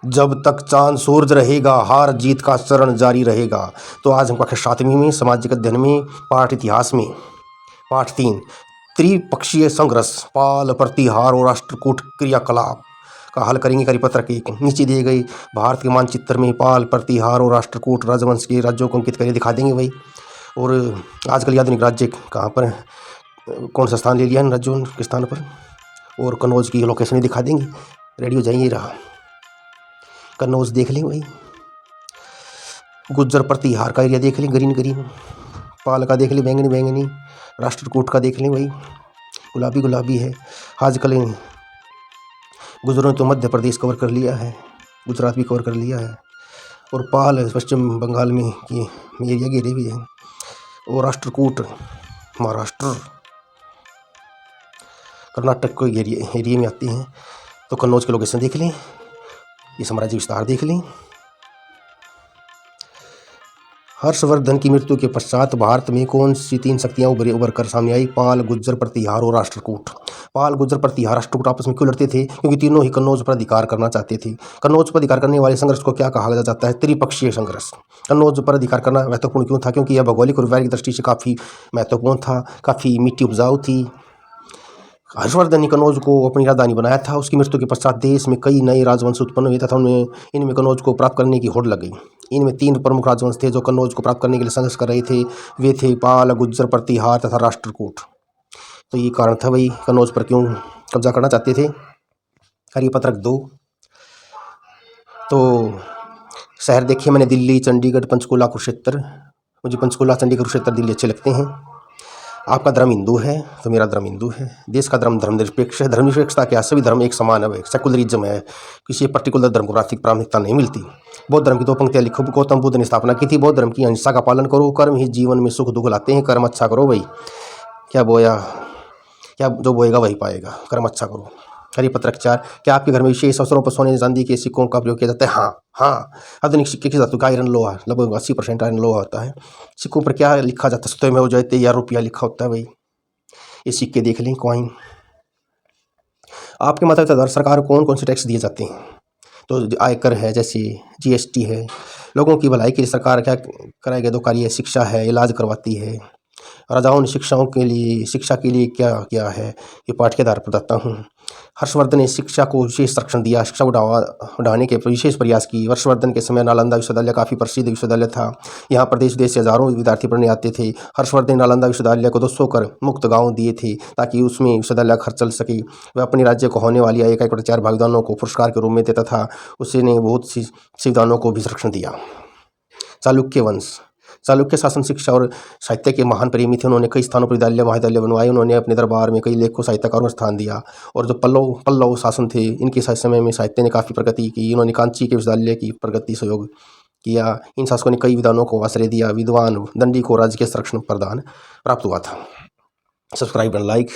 जब तक चांद सूरज रहेगा हार जीत का चरण जारी रहेगा। तो आज हम कक्षा 7वीं में सामाजिक अध्ययन में पाठ इतिहास में पाठ 3 त्रिपक्षीय संघर्ष पाल प्रतिहार और राष्ट्रकूट क्रियाकलाप का हल करेंगे। कार्यपत्रक 1 नीचे दिए गए भारत के मानचित्र में पाल प्रतिहार और राष्ट्रकूट राजवंश के राज्यों को अंकित करके दिखा देंगे भाई। और आजकल आधुनिक राज्य कहाँ पर कौन सा स्थान ले लिया इन राज्यों के स्थान पर, और कन्नौज की लोकेशन दिखा देंगे। रेडी हो जाइए। रहा कन्नौज देख लें भाई, गुज्जर प्रतिहार का एरिया देख लें ग्रीन ग्रीन, पाल का देख लें बैंगनी बैंगनी, राष्ट्रकूट का देख लें भाई गुलाबी गुलाबी है। आजकल गुजरों ने तो मध्य प्रदेश कवर कर लिया है, गुजरात भी कवर कर लिया है, और पाल पश्चिम बंगाल में की एरिया घेरे भी है, और राष्ट्रकूट महाराष्ट्र कर्नाटक को एरिया में आते हैं। तो कन्नौज के लोकेशन देख लें, ये साम्राज्य विस्तार देख लें। हर्षवर्धन की मृत्यु के पश्चात भारत में कौन सी 3 शक्तियां उभर कर सामने आई? पाल, गुज्जर प्रतिहार और राष्ट्रकूट। पाल, गुज्जर प्रतिहार, राष्ट्रकूट आपस में क्यों लड़ते थे? क्योंकि तीनों ही कन्नौज पर अधिकार करना चाहते थे। कन्नौज पर अधिकार करने वाले संघर्ष को क्या कहा जाता है? त्रिपक्षीय संघर्ष। कन्नौज पर अधिकार करना महत्वपूर्ण क्यों था? क्योंकि यह भौगोलिक और व्यावहारिक दृष्टि से काफ़ी महत्वपूर्ण था, काफ़ी मिट्टी उपजाऊ थी। हर्षवर्धन ने कन्नौज को अपनी राजधानी बनाया था। उसकी मृत्यु के पश्चात देश में कई नए राजवंश उत्पन्न हुए तथा इनमें कन्नौज को प्राप्त करने की होड़ लग गई। इनमें 3 प्रमुख राजवंश थे जो कन्नौज को प्राप्त करने के लिए संघर्ष कर रहे थे। वे थे पाल, गुज्जर प्रतिहार तथा राष्ट्रकूट। तो ये कारण था भाई कन्नौज पर क्यों कब्जा करना चाहते थे। कार्यपत्रक 2। तो शहर देखिए मैंने, दिल्ली, चंडीगढ़, पंचकुला, कुरुक्षेत्र। मुझे पंचकुला, चंडीगढ़, कुरुक्षेत्र, दिल्ली अच्छे लगते हैं। आपका धर्म हिंदू है तो मेरा धर्म हिंदू है। देश का धर्म धर्मनिरपेक्ष है। धर्मनिरपेक्षता क्या? सभी धर्म एक समान है, सेकुलरिज्म है, किसी पर्टिकुलर धर्म को प्राथमिकता नहीं मिलती। बौद्ध धर्म की 2 पंक्तियां लिखो। गौतम बुद्ध ने स्थापना की थी। बौद्ध धर्म की अहिंसा का पालन करो, कर्म ही जीवन में सुख दुख लाते हैं, कर्म अच्छा करो भाई। क्या बोया, क्या जो बोएगा वही पाएगा, कर्म अच्छा करो। कार्यपत्रक 4 क्या आपके घर में विशेष अवसरों पर सोने चांदी के सिक्कों का प्रयोग किया जाता है? हाँ। आधुनिक सिक्के की धातु का आयरन लोहा, लगभग 80% आयरन लोहा होता है। सिक्कों पर क्या लिखा जाता है? सत्यमेव हो जयते या रुपया लिखा होता है भाई। ये सिक्के देख लें, कॉइन। आपके मतानुसार सरकार को कौन कौन से टैक्स दिए जाते हैं? तो आयकर है, जैसे जीएसटी है। लोगों की भलाई के लिए सरकार क्या कराए गए 2 कार्य? शिक्षा है, इलाज करवाती है। राजाओं ने शिक्षा के लिए क्या किया है? ये पाठ के आधार पर बताता हूँ। हर्षवर्धन ने शिक्षा को विशेष संरक्षण दिया, शिक्षा बढ़ाने के विशेष प्रयास किए। हर्षवर्धन के समय नालंदा विश्वविद्यालय काफ़ी प्रसिद्ध विश्वविद्यालय था। यहाँ प्रदेश विदेश से हजारों विद्यार्थी पढ़ने आते थे। हर्षवर्धन ने नालंदा विश्वविद्यालय को 200 कर मुक्त गाँव दिए थे ताकि उसमें विश्वविद्यालय खर्च चल सके। वह अपने राज्य को होने वाली 1 एकड़ 4 भागीदारों को पुरस्कार के रूप में देता था। उसने बहुत सी संविधानों को भी संरक्षण दिया। चालुक्य वंश। चालुक्य शासन शिक्षा और साहित्य के महान प्रेमी थे। उन्होंने कई स्थानों पर विद्यालय महाविद्यालय बनवाए। उन्होंने अपने दरबार में कई लेखकों साहित्यकारों को स्थान दिया। और जो पल्लव शासन थे, इनके समय में साहित्य ने काफ़ी प्रगति की। इन्होंने कांची के विश्वविद्यालय की प्रगति सहयोग किया। इन शासकों ने कई विद्वानों को आश्रय दिया। विद्वान दंडी को राज्य के संरक्षण प्रदान प्राप्त हुआ था। Subscribe and like.